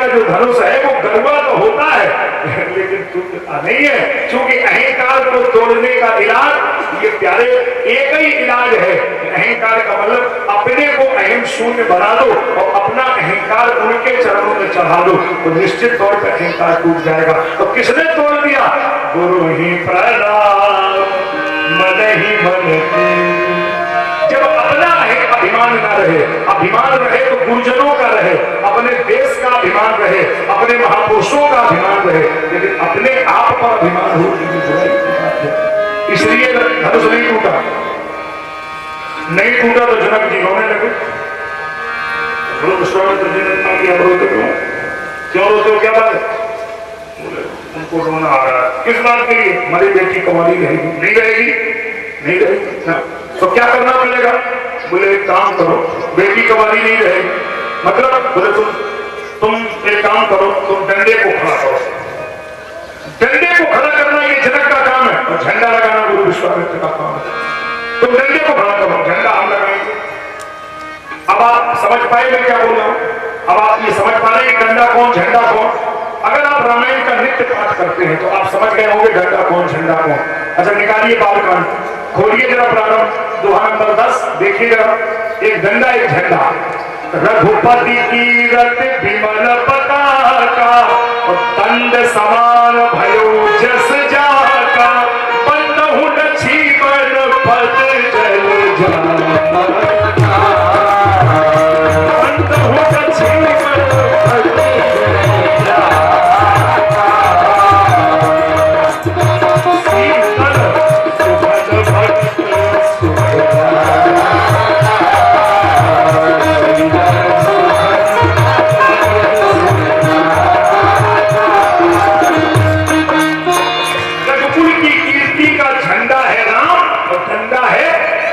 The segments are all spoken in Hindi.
जो धनुष है वो गरुआ तो होता है लेकिन टूटता नहीं है, क्योंकि अहंकार को तोड़ने का इलाज ये प्यारे एक ही इलाज है। अहंकार का मतलब अपने को अहम शून्य बना दो और अपना अहंकार उनके चरणों में चढ़ा दो, तो निश्चित तौर पर अहंकार टूट जाएगा। तो किसने तोड़ दिया? गुरु ही प्रणाम मन ही मन। जब अपना अभिमान ना रहे, अभिमान रहे तो गुरुजनों का रहे, अपने देश का अभिमान रहे, अपने महापुरुषों का अभिमान रहे, लेकिन अपने आप पर अभिमान हो है। इसलिए धनुष नहीं टूटा। नहीं टूटा तो जनक जी रोने लगे। विश्वामित्र जी ने कहा कि अब रोते क्यों रोते हो, क्या बात है? उनको रोना आ रहा है। किस बात के लिए? हमारी बेटी कुंवारी रहेगी। नहीं रहेगी? नहीं रहेगी तो क्या करना पड़ेगा? बोले एक काम करो, बेटी कुंवारी नहीं रहेगी। मतलब बोले तुम एक काम करो, तुम डंडे को खड़ा करो। डंडे को खड़ा करना ये जनक का काम है और झंडा लगाना गुरु विश्वामित्र का काम है। तुम डंडे को खड़ा करो, झंडा हम लगाएंगे। अब आप समझ पाए मैं क्या बोल रहा हूं? अब आप ये समझ पा रहे हैं डंडा कौन झंडा कौन? अगर आप रामायण का नित्य पाठ करते हैं तो आप समझ गए होंगे डंडा कौन झंडा कौन। अच्छा निकालिए बालकांड, खोलिए जरा प्रारंभ दोहा नंबर 10, देखिए जरा। एक डंडा एक झंडा। रघुपति की रत विमल पताका और दंड समान भयो जस जाका, बंदहु लक्ष्मण पद जल जाका।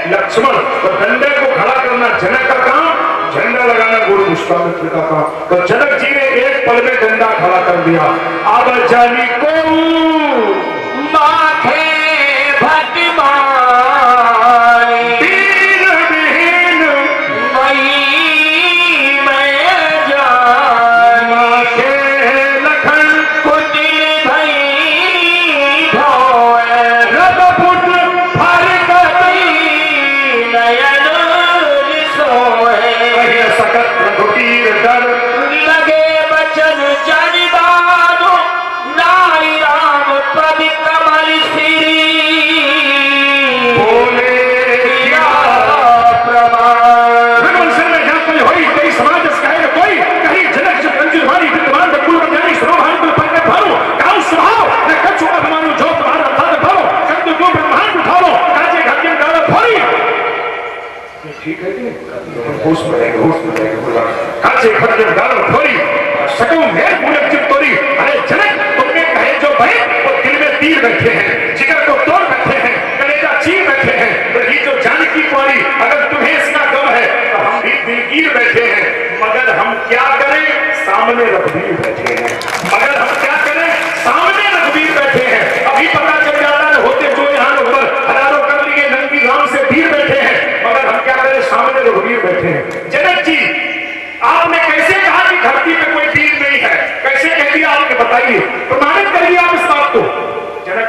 लक्ष्मण तो डंडे को खड़ा करना जनक का काम, झंडा लगाना गुरु विश्वामित्र का काम। तो जनक जी ने एक पल में डंडा खड़ा कर दिया। अब जानी को माथे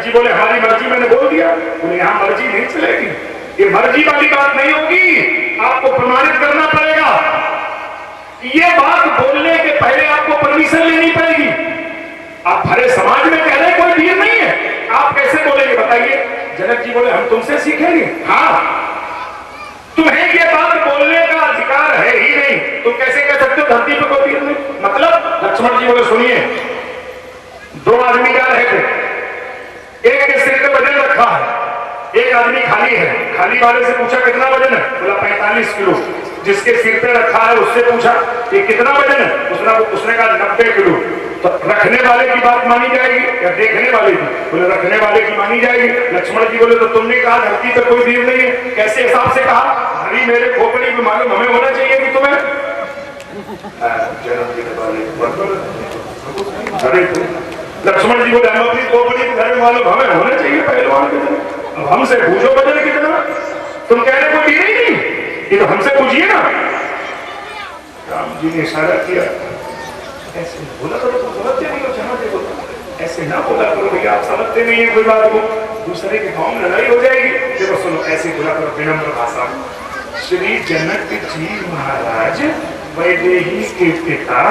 बोले हमारी मर्जी मैंने बोल दिया। बोले यहाँ मर्जी नहीं चलेगी, ये मर्जी वाली बात नहीं होगी, आपको प्रमाणित करना पड़ेगा। ये बात बोलने के पहले आपको परमिशन लेनी पड़ेगी। आप भरे समाज में कह रहे कोई वीर नहीं है, आप कैसे बोलेंगे बताइए? जनक जी बोले हम तुमसे सीखेंगे। हाँ, तुम्हें ये बात बोलने का अधिकार है ही नहीं, तुम कैसे कह सकते हो धरती पर कोई वीर नहीं? मतलब लक्ष्मण जी बोले सुनिए, दो आदमी जा रहे थे, एक के सिर पे वजन रखा है, एक आदमी खाली है। खाली वाले से पूछा कितना वजन है? बोला 45 किलो। जिसके सिर पे रखा है उससे पूछा ये कितना वजन है? उसने कहा 90 किलो। तो रखने वाले की बात मानी जाएगी या देखने वाले की? बोले रखने वाले की मानी जाएगी। लक्ष्मण जी बोले तो तुमने कहा धरती पर कोई वीर नहीं है, कैसे हिसाब से कहा? अभी मेरे खोपड़ी में मालूम हमें होना चाहिए कि तुम्हें लक्ष्मण जी बोले हम अपनी खोपड़ी के घर में मालूम हमें होना चाहिए पहलवान के जन्म। अब हमसे पूछो वजन कितना? तुम कह रहे कोई वीर ही नहीं, ये तो हमसे पूछिए ना। राम जी ने इशारा किया, ऐसे बोला करो, तुम समझते नहीं हो, जहाँ देखो ऐसे ना बोला करो भैया, आप समझते नहीं है कोई बात को, दूसरे के गाँव में लड़ाई हो जाएगी। देखो सुनो, ऐसे बोला करो विनम्र भाषा। श्री जनक जी महाराज वैदेही के पिता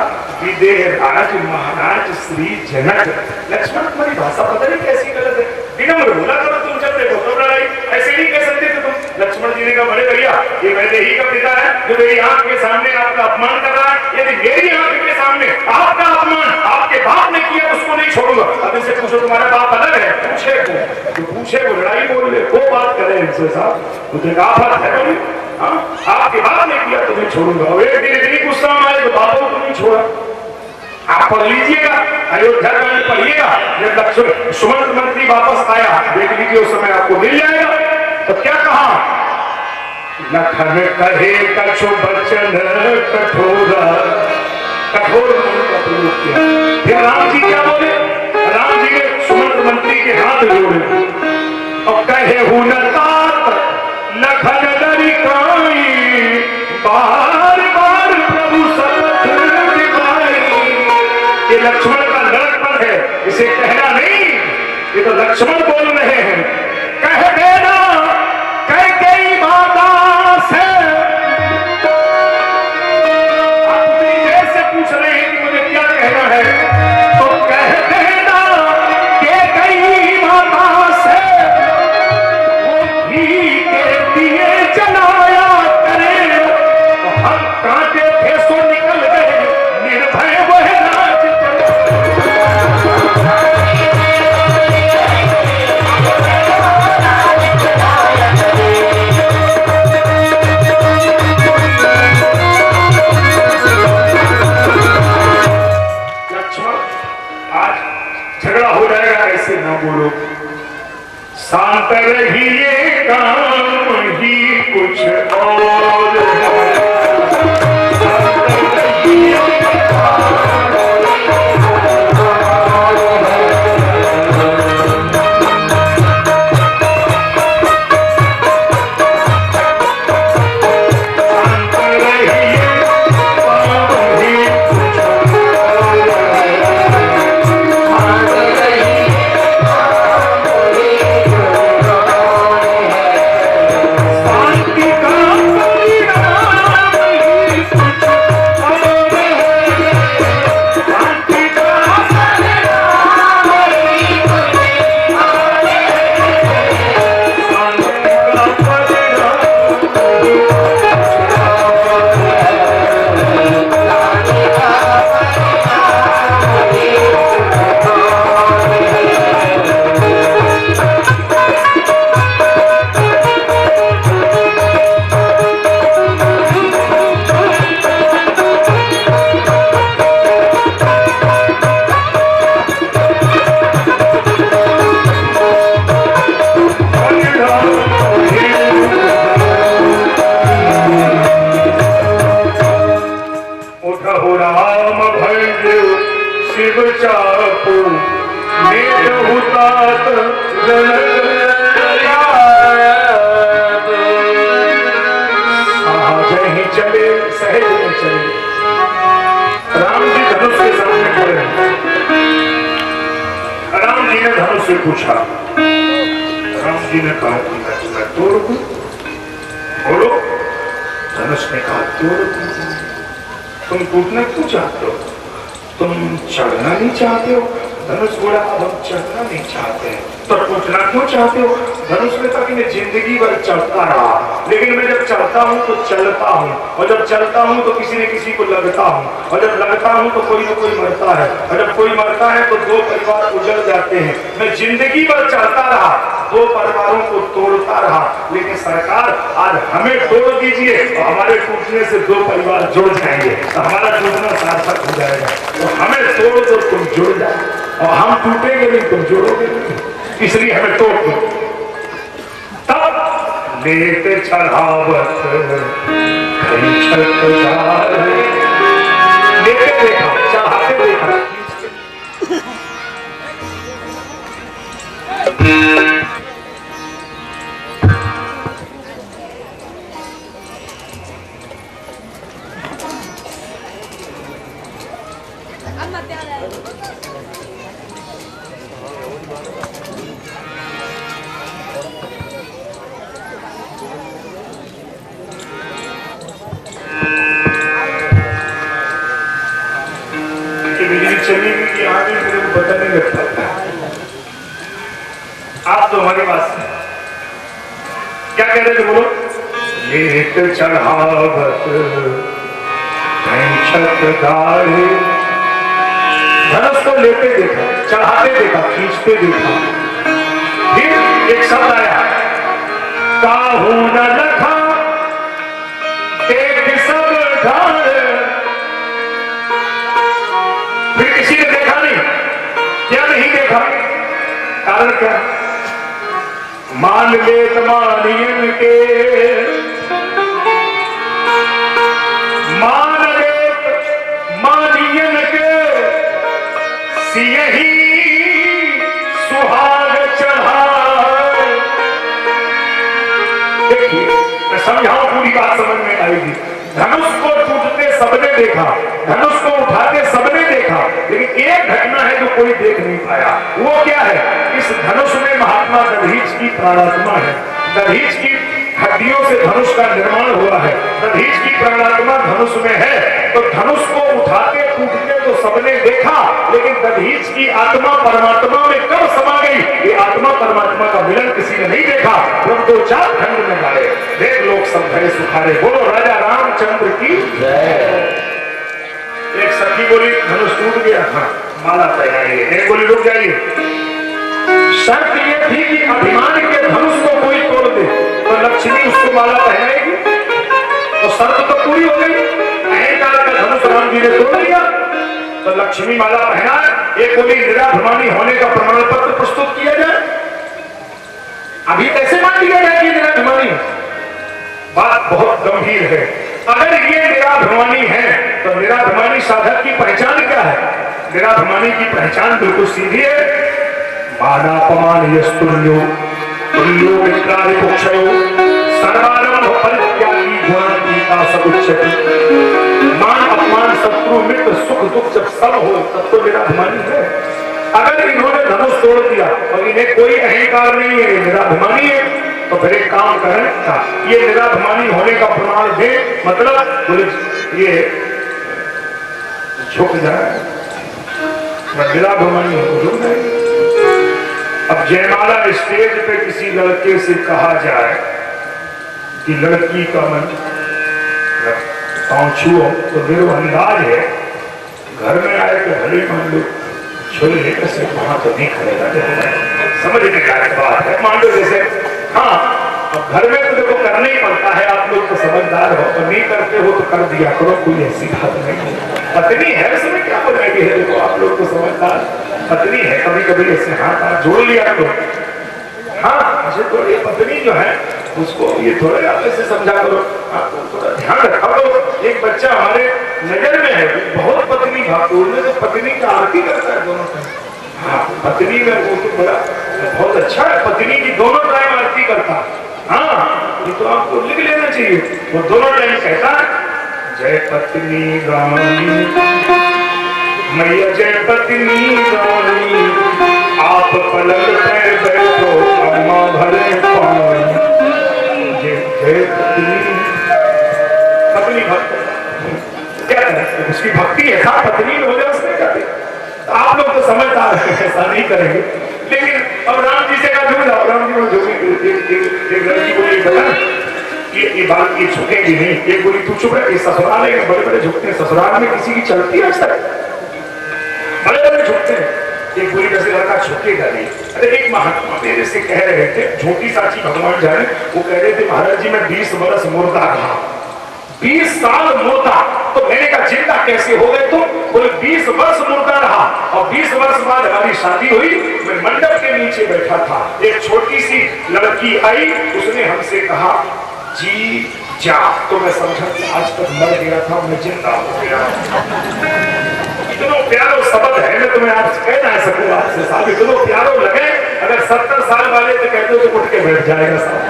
विदेहराज महाराज श्री जनक। लक्ष्मण, तुम्हारी भाषा पता नहीं कैसी गलत है, विनम्र बोला करो तुम, जब देखो तो लड़ाई ऐसे नहीं कह सकते थे तुम। लक्ष्मण जी ने कहा बड़े भैया, ये वैदेही का पिता है जो मेरी आंख के सामने आपका अपमान कर रहा है, यदि मेरी आंख के सामने आपका अपमान आपके बाप ने किया तो उसको नहीं छोड़ूंगा। अब इनसे पूछो तुम्हारा बाप अलग है, पूछे को जो पूछे वो लड़ाई बोल ले, वो बात करे इनसे साहब, मुझे आफत है बोली। हाँ, आपके बाप ने किया तो नहीं छोड़ूंगा। और एक दिन इतनी गुस्सा में आए तो बापों को नहीं छोड़ा। आप पढ़ लीजिएगा, अयोध्या में पढ़िएगा, जब लक्ष्मण सुमंत मंत्री वापस आया, देख लीजिए उस समय आपको मिल जाएगा। तो क्या कहा, लखन कहे कछु बचन कठोर, कठोर मन का प्रयोग किया। फिर राम जी क्या बोले, राम जी ने सुमंत मंत्री के हाथ जोड़े और कहे हुन तात लखन दरी काई, बार बार प्रभु शपथ दिखाई। ये लक्ष्मण का लड़कपन है, इसे कहना नहीं, ये तो लक्ष्मण बोल रहे हैं। कह देना कह कई माता से, अपनी जैसे पूछ रहे हैं कि मुझे क्या कहना है, तो कह देना कि कई माता से वो घी के दिए जलाया करे, तो हम कांटे थे सो निकल गए, निर्भय वह राज झगड़ा हो जाएगा, ऐसे ना बोलो, शांत रहिए, काम ही कुछ और है। पूछा, राम जी ने कहा कि मैं तोड़ दूं, बोलो। धनुष ने कहा तोड़ दूं। तुम टूटना क्यों चाहते हो, तुम चढ़ना नहीं चाहते हो। धनुष बोला अब हम चढ़ना नहीं चाहते हैं। तो टूटना क्यों चाहते हो, धनुष ने कहा कि मैं जिंदगी भर चढ़ता रहा, लेकिन मैं जब चढ़ता हूँ तो चलता हूँ, और जब चलता हूँ तो किसी न किसी को लगता हूँ, और जब लगता हूँ तो कोई न कोई मरता है, और जब कोई मरता है तो दो परिवार उजड़ जाते हैं। मैं जिंदगी भर चढ़ता रहा, दो परिवारों को तोड़ता रहा, लेकिन सरकार आज हमें तोड़ दीजिए और हमारे टूटने से दो परिवार जुड़ जाएंगे, तो हमारा जुड़ना सार्थक हो जाएगा। तो हमें तोड़ दो, तुम जुड़ जाए, और हम टूटेंगे नहीं, तुम जुड़ोगे नहीं, इसलिए हमें तोड़ दो। तब लेते चढ़ावत लेते देखा, चढ़ाते देखा, बिजली चली गई कि आगे मेरे को पता नहीं लगता। आप तो हमारे पास क्या कह रहे थे बोलो? लेट चढ़ावत गाड़े, धनुष को लेते देखा, चढ़ाते देखा, खींचते देखा। फिर एक शब्द आया, काहू न लखा देख सब ढाल। फिर किसी ने देखा नहीं, क्या नहीं देखा? कारण क्या? मान ले मानियन के, मान ले मानियन के, सियही सुहाग चढ़ाए। देखिए मैं समझाऊं, पूरी बात समझ में आएगी। धनुष को टूटते सबने देखा, धनुष को उठाते सबने देखा, लेकिन एक घटना है जो कोई देख नहीं पाया। वो क्या है? इस धनुष में महात्मा दधीच की प्राणात्मा है। दधीच की हड्डियों से धनुष का निर्माण हुआ है। दधीच की प्राणात्मा धनुष में है। तो धनुष को उठाते टूटते तो सबने देखा, लेकिन दधीच की आत्मा परमात्मा में कब समा गई, ये आत्मा परमात्मा का मिलन किसी ने नहीं देखा। जब दो चार खंड में गाए, देख लोग सब भय सुखारे, बोलो राजा रामचंद्र की जय। एक सखी बोली धनुष टूट गया, हाँ माला पहनाइए। एक बोली रुक जाइए, शर्त ये थी कि अभिमान के धनुष को कोई तोड़ दे तो लक्ष्मी उसको माला पहनाएगी। तो शर्त तो पूरी हो गई, अहंकार का धनुष राम जी ने तोड़ दिया तो लक्ष्मी माला पहनाए। एक बोली निराभिमानी होने का प्रमाण पत्र प्रस्तुत किया जाए। अभी कैसे मान लिया जाए कि निराभिमानी? बात बहुत गंभीर है। अगर ये निराभिमानी है तो निराभिमानी साधक की पहचान क्या है? निराभिमानी की पहचान बिल्कुल सीधी है, मानापमान यस्तुल्यो तुल्यो मित्रादिपुक्षयो सर्वारंभ परित्यागी गुणातीता समुच्चयति। मान अपमान शत्रु मित्र सुख दुख जब सब हो तब तो निराभिमानी है। अगर इन्होंने धनुष तोड़ दिया और इन्हें कोई अहंकार नहीं है, निराभिमानी है, तो फिर एक काम करें, ये निराभिमानी होने का प्रमाण दे, मतलब ये झुक जाए, निराभिमानी हो झुक जाए। अब जयमाला स्टेज पे किसी लड़के से कहा जाए कि लड़की का मन पाँव छुओ, तो मेरा अंदाज है घर में आए तो भले मान लो छोले लेकर से वहां तो नहीं खड़ेगा। समझने का बात है, मान लो जैसे हाँ अब घर में तो देखो करना ही पड़ता है। आप लोग तो समझदार हो, तो नहीं करते हो तो कर दिया करो, कोई ऐसी बात नहीं। पत्नी है उसमें क्या बनाएगी है, देखो आप लोग तो समझदार। पत्नी है, कभी कभी ऐसे हाथ जोड़ लिया तो हाँ मुझे थोड़ी पत्नी जो है उसको ये थोड़े आप ऐसे समझा करो, थोड़ा ध्यान रखा करो। एक बच्चा हमारे नजर में है, बहुत पत्नी भागती, उनमें तो पत्नी का आरती करता है दोनों टाइम। हाँ पत्नी में वो तो बड़ा बहुत अच्छा है, पत्नी की दोनों टाइम आरती करता। हाँ ये तो आपको लिख लेना चाहिए, वो दोनों टाइम कहता है जय पत्नी रानी मैया, जय पत्नी रानी आप पलंग पे बैठो अम्मा भरे पानी। जय पत्नी, पत्नी भक्त क्या है उसकी भक्ति है, हाँ पत्नी में हो जाए उसने क्या दिया। आप लोग तो समझदार हैं, ऐसा नहीं करेंगे। लेकिन अब राम जी से का झूठ, राम जी में झूठी एक लड़की को ये बता ये बात ये झुकेगी नहीं। एक बोली तू चुप रहे, ससुराल में बड़े बड़े झुकते हैं, ससुराल में किसी की चलती है ऐसा, बड़े बड़े झुकते हैं। एक बोली कैसे लड़का झुकेगा नहीं। अरे एक महात्मा मेरे से कह रहे थे, झूठी साची भगवान जाने, वो कह रहे थे महाराज जी मैं 20 वर्ष मुर्दा रहा, 20 साल मुर्दा। तो मैंने कहा जिंदा कैसे हो गए तुम? बोले 20 वर्ष मुर्दा रहा और 20 वर्ष बाद हमारी शादी हुई, मैं मंडप के नीचे बैठा था, एक छोटी सी लड़की आई, उसने हमसे कहा जी जा, तो मैं समझा आज तक मर गया था, मैं जिंदा हो गया। इतना प्यारो शब्द है, मैं तुम्हें आज कह ना सकूंगा आपसे साहब, इतना प्यारो लगे। अगर 70 साल वाले तो कहते हो तो उठ के बैठ जाएगा साहब,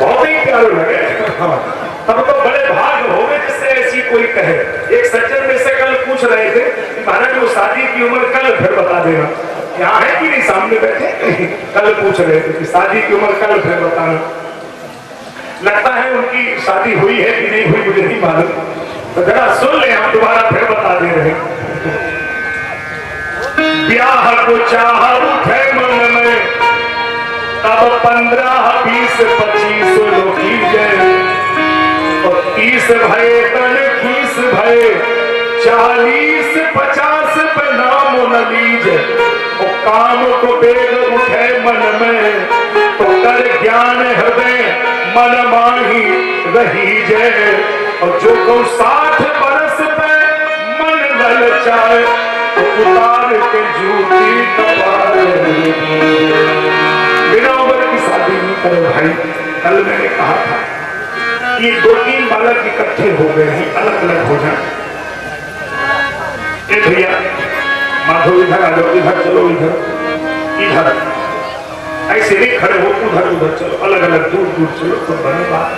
बहुत ही प्यारो लगे। हाँ तब तो बड़े भाग हो गए जिससे ऐसी कोई कहे। एक सज्जन में से कल पूछ रहे थे महाराज वो शादी की उम्र कल फिर बता देना, यहाँ है कि नहीं सामने बैठे कल पूछ रहे थे कि शादी की उम्र कल फिर बताना। लगता है उनकी शादी हुई है कि नहीं हुई मुझे नहीं मालूम, तो जरा सुन ले, हम दोबारा फिर बता दे रहे। ब्याह को चाह उठे मन में तब 15, 20, 25 लोगी जय, और 30 भये तन 30 भये, 40, 50 पे नाम न लीजे, और काम को बेग उठे मन में तो कर ज्ञान हृदय मन माही रही जय, और जो को 60 बरस पे मन ललचाए तो उतार के जूती कपार, बिना उम्र की शादी नहीं करे भाई। कल मैंने कहा था कि 2-3 बालक इकट्ठे हो गए हैं, अलग अलग हो जाए। भैया माधो इधर आ जाओ, इधर चलो, इधर ऐसे नहीं खड़े हो, उधर उधर चलो, अलग अलग दूर दूर चलो, तो बने बात।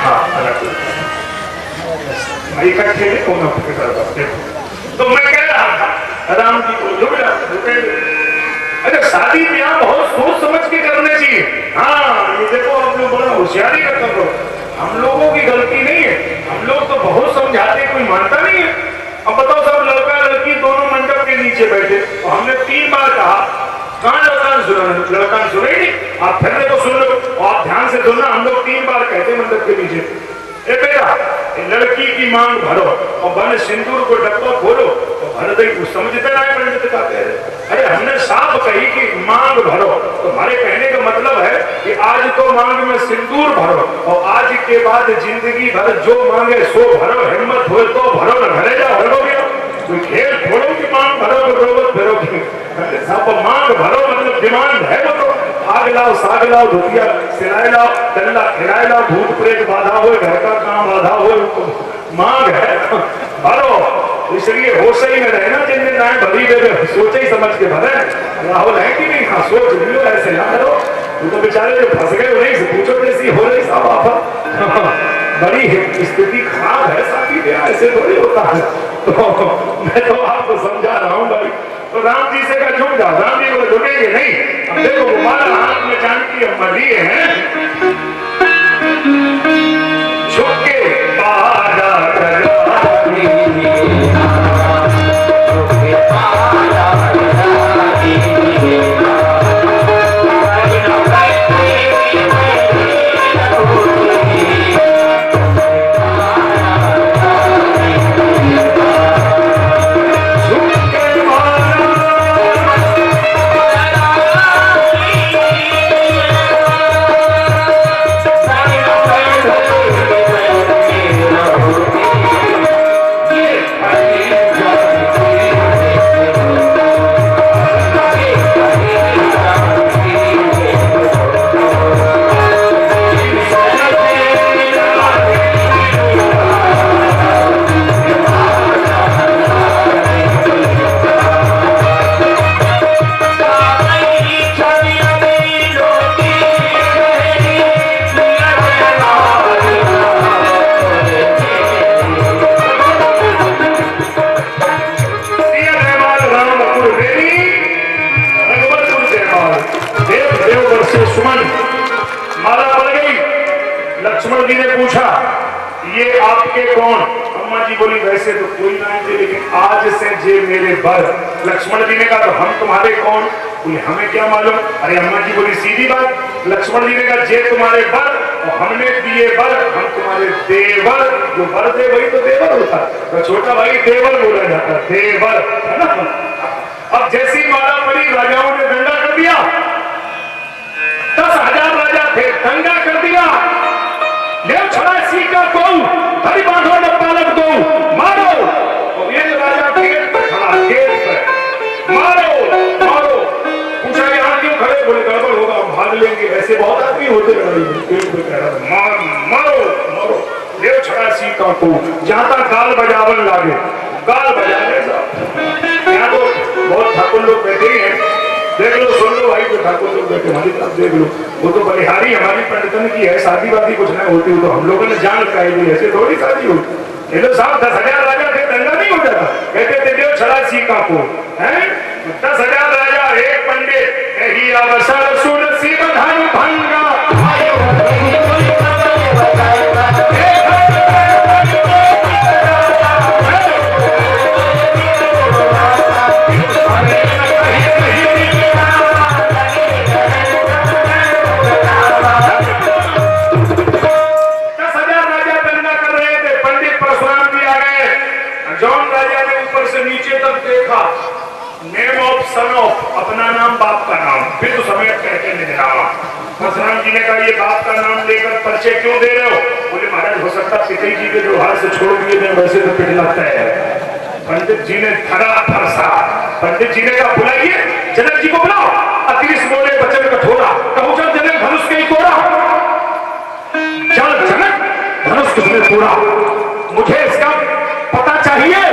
हाँ अलग इकट्ठे नहीं होना पड़ेगा। तो मैं कह रहा था राम जी को अच्छा शादी ब्याह बहुत सोच समझ के करने चाहिए। हाँ ये देखो आप लोग बड़ा होशियारी का कर रहे हो, हम लोगों की गलती नहीं है, हम लोग तो बहुत समझाते कोई मानता नहीं है। अब बताओ सब लड़का लड़की दोनों मंडप के नीचे बैठे और हमने 3 बार कहा कहाँ लड़का सुने नहीं, आप फिर देखो सुन लो और आप ध्यान से सुनना। हम लोग 3 बार कहते मंडप के नीचे, ए बेटा लड़की की मांग भरो और बन सिंदूर को डब्बा खोलो और भर दे, समझते ना पंडित का कह रहे। अरे हमने साफ कही कि मांग भरो, तो हमारे कहने का मतलब है कि आज तो मांग में सिंदूर भरो और आज के बाद जिंदगी भर जो मांगे सो भरो, हिम्मत हो तो भरो, न भरे जाओ भरोगे। कोई खेल छोड़ो कि मांग भरो तो रोबत भरोगे, सब मांग भरो मतलब डिमांड है। वो तो आग लाओ, साग लाओ, धुतिया सिलाए लाओ, डल्ला खिलाए लाओ, भूत प्रेत बाधा हो, घर का काम बाधा हो, मांग है भरो। इसलिए होश ही में रहे ना, जिन दिन भरी दे सोचे ही समझ के भरे। राहुल है कि नहीं? हाँ सोच लियो, ऐसे ना करो। तू तो बेचारे जो फंस गए नहीं से पूछो कैसी हो रही साहब आप बड़ी स्थिति खराब है, साथी ऐसे थोड़ी होता है। तो मैं तो आपको समझा रहा हूँ भाई। तो राम जी से का झुक जाओ, राम जी को झुकेंगे नहीं। अब देखो हमारा हाथ में जानकी अम्मा लिए हैं, झुक के बाजा लक्ष्मण जी ने पूछा ये आपके कौन? अम्मा जी बोली वैसे तो कोई ना थे, लेकिन आज से जे मेरे बर। लक्ष्मण जी ने कहा तो हम तुम्हारे कौन? बोले हमें क्या मालूम। अरे अम्मा जी बोली सीधी बात। लक्ष्मण जी ने कहा जे तुम्हारे बर और हमने दिए बर, हम तुम्हारे देवर। जो बर दे वही तो देवर होता, तो छोटा भाई देवर बोला जाता, देवर है ना। अब जैसी मारा पड़ी राजाओं ने दंगा कर दिया, 10,000 राजा थे, दंगा कर दिया। छड़ा सीकर को हरी बांधो न पालक दो, मारो। और ये राजा गेट पर खड़ा, गेट पर मारो मारो। पूछा यहाँ क्यों खड़े? बोले गड़बड़ होगा, भाग लेंगे। ऐसे बहुत आदमी होते मार मारो मारो। ले छड़ा सीकर को जहां तक गाल बजावन लागे, गाल बजाने यहाँ तो बहुत ठाकुर लोग बैठे ही हैं। देख लो सुन लो भाई, जो ठाकुर लोग बैठे हमारी तरफ देख लो, वो तो बलिहारी हमारी पंडितन की है। शादी वादी कुछ नहीं होती, तो हम लोगों ने जान कराई, ऐसे थोड़ी शादी होती। ये लोग साहब 10,000 राजा थे, दंगा नहीं हो जाता। कहते थे देव छड़ा सीका को है 10,000 राजा एक पंडित यही अवसर सुन सी धन भंगा सन ऑफ अपना नाम बाप का नाम फिर तो समय कहते नहीं रहा। परशुराम जी ने कहा ये बाप का नाम लेकर परिचय क्यों दे रहे हो? बोले महाराज हो सकता पिताजी जी के जो हाथ से छोड़ दिए मैं वैसे तो पिट लगता है। पंडित जी ने धरा फरसा। पंडित जी ने कहा बुलाइए जनक जी को बुलाओ। अतिरिक्त बोले वचन कठोरा कहूँ चल जनक धनुष के ही तोड़ा। चल जनक धनुष किसने तोड़ा मुझे इसका पता चाहिए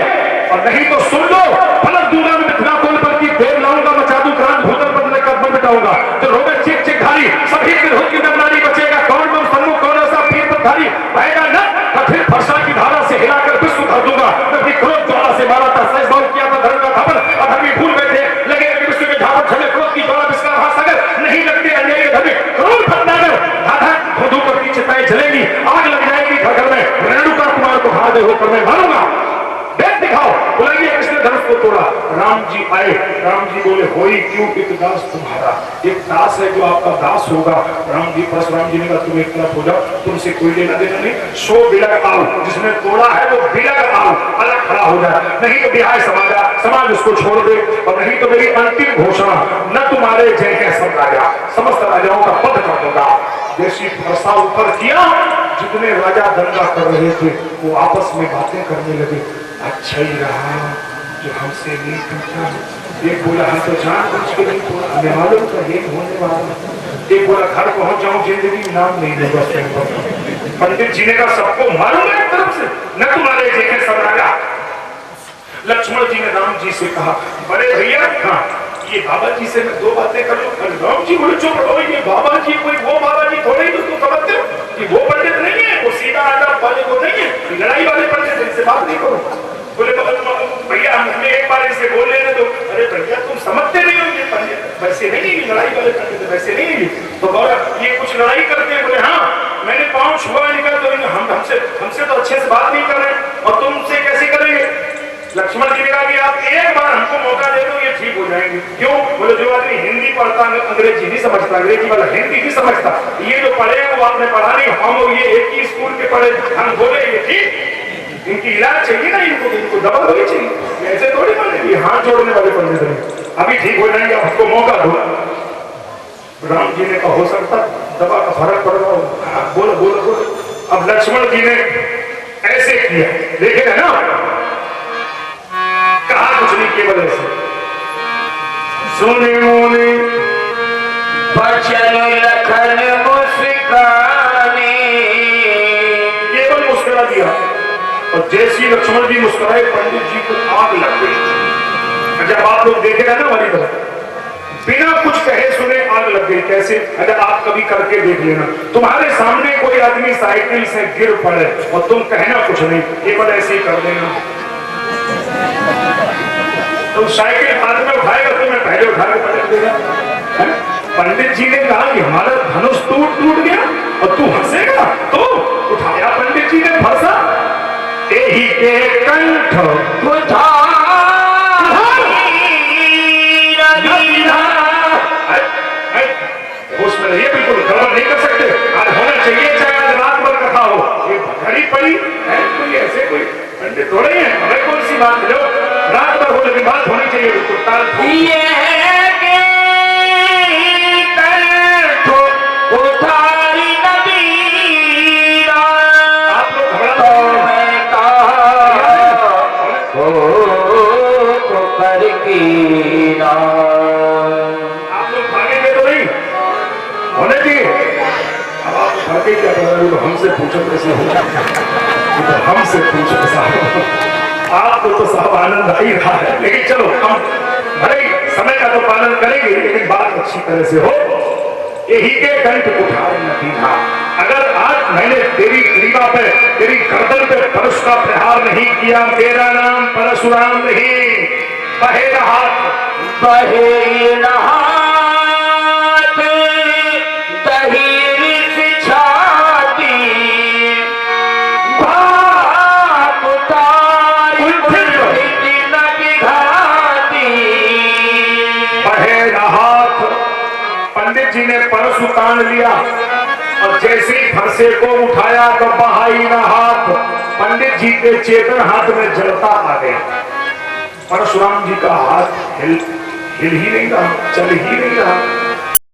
और नहीं तो सुन लो फलक दूंगा मैं मिथिला कोल पर की देर लाऊंगा मचा दूं क्रांत भूतल पर मैं कदम बिठाऊंगा जो रोबे चिक चिक धारी सभी तिरहुत की नमनारी बचेगा कौन मैं सम्मुख कौन ऐसा पीर पर धारी बहेगा न कठिन फरसा की धारा से हिलाकर विश्व भर दूंगा मैं भी क्रोध ज्वाला से मारा था सच बात किया था धर्म का धापन अधर्मी भूल बैठे लगे विश्व में झापड़ छले क्रोध की ज्वाला विस्कार हासागर नहीं लगते अन्याय के धर्मी क्रोध भटनागर धाधा धोधू पर की चिताएं जलेंगी आग लग जाएगी घर घर में रेणुका कुमार को खा दे होकर मैं मारूंगा दिखाओ। बुलाइए किसने धनुष को तोड़ा? राम जी आए। राम जी बोले होई क्यों एक दास तुम्हारा एक दास है जो आपका दास होगा। राम जी परशुराम जी ने कहा तुम एक तरफ हो जाओ तुमसे कोई लेना देना नहीं। सो बिलग आओ जिसने तोड़ा है वो बिलग आओ अलग खड़ा हो जाए नहीं तो बिहार समाज उसको छोड़ दे और नहीं तो मेरी अंतिम घोषणा न तुम्हारे जय है सब राजा समस्त राजाओं का पद कर दूंगा। जैसी फरसा ऊपर किया जितने राजा दंगा कर रहे थे वो आपस में बातें करने लगे। अच्छा ही रहा जो हमसे नहीं पूछा। एक बोला हम तो जान बुझ के नहीं बोला हमें मालूम था ये होने वाला। एक बोला घर पहुंच जाऊं जिंदगी नाम नहीं लेगा। पंडित जी ने कहा सबको मालूम है एक तरफ से न तुम्हारे जैसे सब राजा। लक्ष्मण जी ने राम जी से कहा बड़े भैया हाँ ये बाबा जी से मैं दो बातें कर लूं। राम जी बोले चुप रहो ये बाबा जी कोई वो बाबा जी थोड़े ही तो तुम समझते हो कि वो पंडित नहीं है वो सीधा आधा वाले वो नहीं है लड़ाई वाले पंडित इनसे बात नहीं करो। बोले भैया हमें एक बार इसे बोल लेने दो। अरे भैया तुम समझते नहीं हो ये पंडित वैसे नहीं है लड़ाई वाले पंडित वैसे नहीं है। तो बोला ये कुछ लड़ाई करते हैं। बोले हाँ मैंने पाँव छुआ निकल तो हमसे तो अच्छे से बात नहीं कर रहे और तुमसे कैसे करेंगे? लक्ष्मण जी ने कहा कि आप एक बार हमको मौका दे दो ये ठीक हो जाएंगे। क्यों? बोले जो आदमी हिंदी पढ़ता अंग्रेजी नहीं समझता अंग्रेजी वाला हिंदी नहीं समझता ये जो पढ़े वो आपने पढ़ा नहीं हम ये एक ही स्कूल के पढ़े हम बोले ये ठीक इनकी इलाज चाहिए ना इनको दवा होनी चाहिए ऐसे थोड़ी बोले हाथ जोड़ने वाले पंडित नहीं अभी ठीक हो जाएंगे आपको मौका दो। राम जी ने कहा हो सकता दवा का फर्क पड़ रहा हो। बोलो बोलो बोलो। अब लक्ष्मण जी ने ऐसे किया देखे ना कहा कुछ नहीं केवल ऐसे सुने मोने बचन लखन मुस्काने केवल मुस्कुरा दिया और जैसी लक्ष्मण जी मुस्कुराए पंडित जी को आग लग गई। जब आप लोग देखेगा ना हमारी तरफ बिना कुछ कहे सुने आग लग गई। कैसे? अगर आप कभी करके देख लेना तुम्हारे सामने कोई आदमी साइकिल से गिर पड़े और तुम कहना कुछ नहीं केवल ऐसे ही कर देना तो साइकिल हाथ में उठाएगा तो मैं पहले उठा के पलट देगा। पंडित जी ने कहा कि हमारा धनुष टूट गया और तू हंसेगा तो उठाया पंडित जी ने फरसा यही के कंठ होश में रहिए बिल्कुल गड़बड़ नहीं कर सकते। आज होना चाहिए चाहे आज रात भर कथा हो ये घड़ी पड़ी है कोई ऐसे कोई पंडित थोड़े हैं हमें कौन सी बात मिलो रात भर हो लेकिन बात होनी चाहिए बिल्कुल ताल आप लोग घबरा आप लोग भागेंगे तो नहीं होने चाहिए। अब आप भागे क्या कर रहे हो तो हमसे पूछो कैसे हो तो हमसे पूछो साहब आपको तो साहब आनंद आ ही रहा है लेकिन चलो हम भले समय का तो पालन करेंगे लेकिन बात अच्छी तरह से हो। यही के कंठ कुठार न दीना। अगर आज मैंने तेरी ग्रीवा पे, तेरी गर्दन पे परशु का प्रहार नहीं किया, तेरा नाम परशुराम नहीं। बहे हाथ, बहे हाथ, दही छाती, भाप तारी नदी घाती। बहे हाथ, पंडित जी ने परशु तान लिया और जैसे ही फरसे को उठाया तो बहाई ना हाथ, पंडित जी के चेतन हाथ में जलता आ गया। परशुराम जी का हाथ हिल ही नहीं रहा, चल ही नहीं रहा।